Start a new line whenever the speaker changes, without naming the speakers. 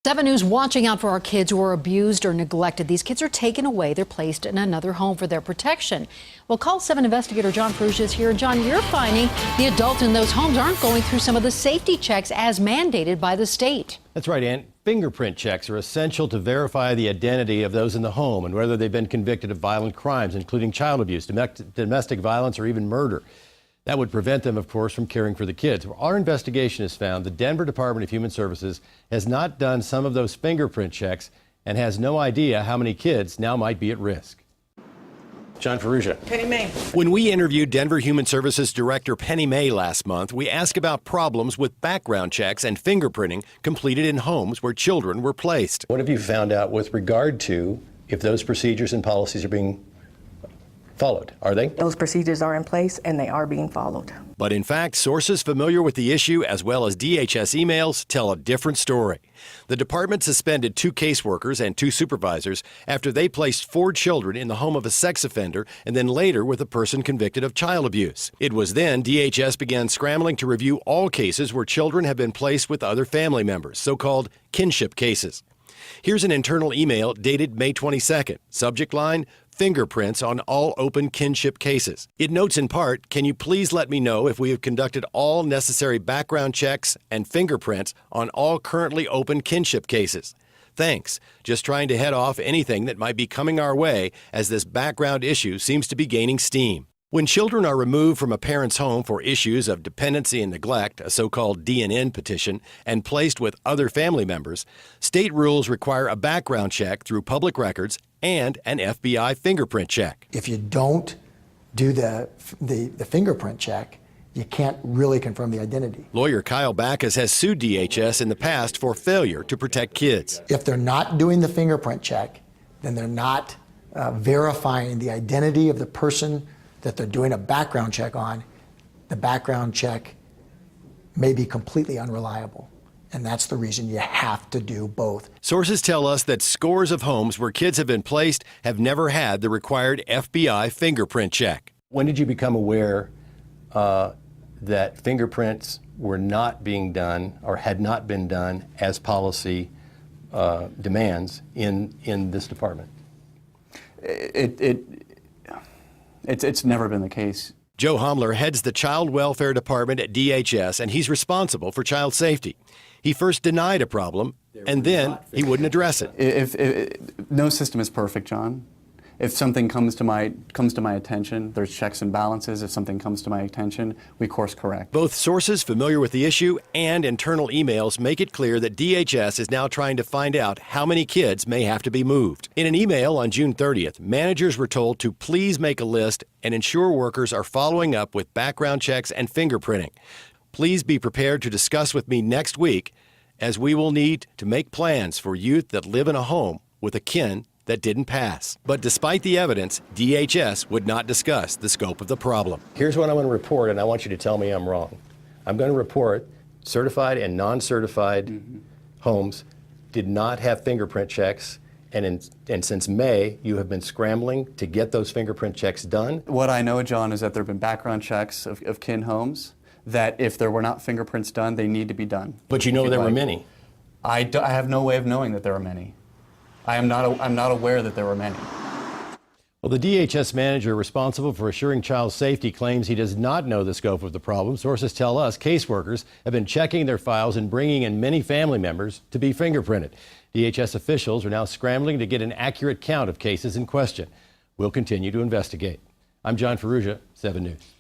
7 News watching out for our kids who are abused or neglected. These kids are taken away. They're placed in another home for their protection. Well, Call 7 investigator John Ferrugia is here. John, you're finding the adults in those homes aren't going through some of the safety checks as mandated by the state.
That's right, Ann. Fingerprint checks are essential to verify the identity of those in the home and whether they've been convicted of violent crimes, including child abuse, domestic violence, or even murder. That would prevent them, of course, from caring for the kids. Our investigation has found the Denver Department of Human Services has not done some of those fingerprint checks and has no idea how many kids now might be at risk. John Ferrugia.
Penny May.
When we interviewed Denver Human Services Director Penny May last month, we asked about problems with background checks and fingerprinting completed in homes where children were placed. What have you found out with regard to if those procedures and policies are being followed? Are they?
Those procedures are in place and they are being followed.
But in fact, sources familiar with the issue, as well as DHS emails, tell a different story. The department suspended 2 caseworkers and 2 supervisors after they placed 4 children in the home of a sex offender and then later with a person convicted of child abuse. It was then DHS began scrambling to review all cases where children have been placed with other family members, so-called kinship cases. Here's an internal email dated May 22nd. Subject line, fingerprints on all open kinship cases. It notes in part, can you please let me know if we have conducted all necessary background checks and fingerprints on all currently open kinship cases? Thanks. Just trying to head off anything that might be coming our way as this background issue seems to be gaining steam. When children are removed from a parent's home for issues of dependency and neglect, a so-called DNN petition, and placed with other family members, state rules require a background check through public records and an FBI fingerprint check.
If you don't do the fingerprint check, you can't really confirm the identity.
Lawyer Kyle Backus has sued DHS in the past for failure to protect kids.
If they're not doing the fingerprint check, then they're not verifying the identity of the person that they're doing a background check on. The background check may be completely unreliable. And that's the reason you have to do both.
Sources tell us that scores of homes where kids have been placed have never had the required FBI fingerprint check. When did you become aware that fingerprints were not being done or had not been done as policy demands in this department?
It's never been the case.
Joe Homler heads the Child Welfare Department at DHS, and he's responsible for child safety. He first denied a problem, and then he wouldn't address it.
No system is perfect, John. If something comes to my attention, there's checks and balances. If something comes to my attention, we course correct.
Both sources familiar with the issue and internal emails make it clear that DHS is now trying to find out how many kids may have to be moved. In an email on June 30th, managers were told to please make a list and ensure workers are following up with background checks and fingerprinting. Please be prepared to discuss with me next week, as we will need to make plans for youth that live in a home with a kin that didn't pass. But despite the evidence, DHS would not discuss the scope of the problem. Here's what I'm going to report, and I want you to tell me I'm wrong. I'm going to report certified and non-certified homes did not have fingerprint checks, and since May, you have been scrambling to get those fingerprint checks done.
What I know, John, is that there have been background checks of kin homes, that if there were not fingerprints done, they need to be done.
But you know there were many.
I have no way of knowing that there are many. I'm not aware that there were many.
Well, the DHS manager responsible for assuring child safety claims he does not know the scope of the problem. Sources tell us caseworkers have been checking their files and bringing in many family members to be fingerprinted. DHS officials are now scrambling to get an accurate count of cases in question. We'll continue to investigate. I'm John Ferrugia, 7 News.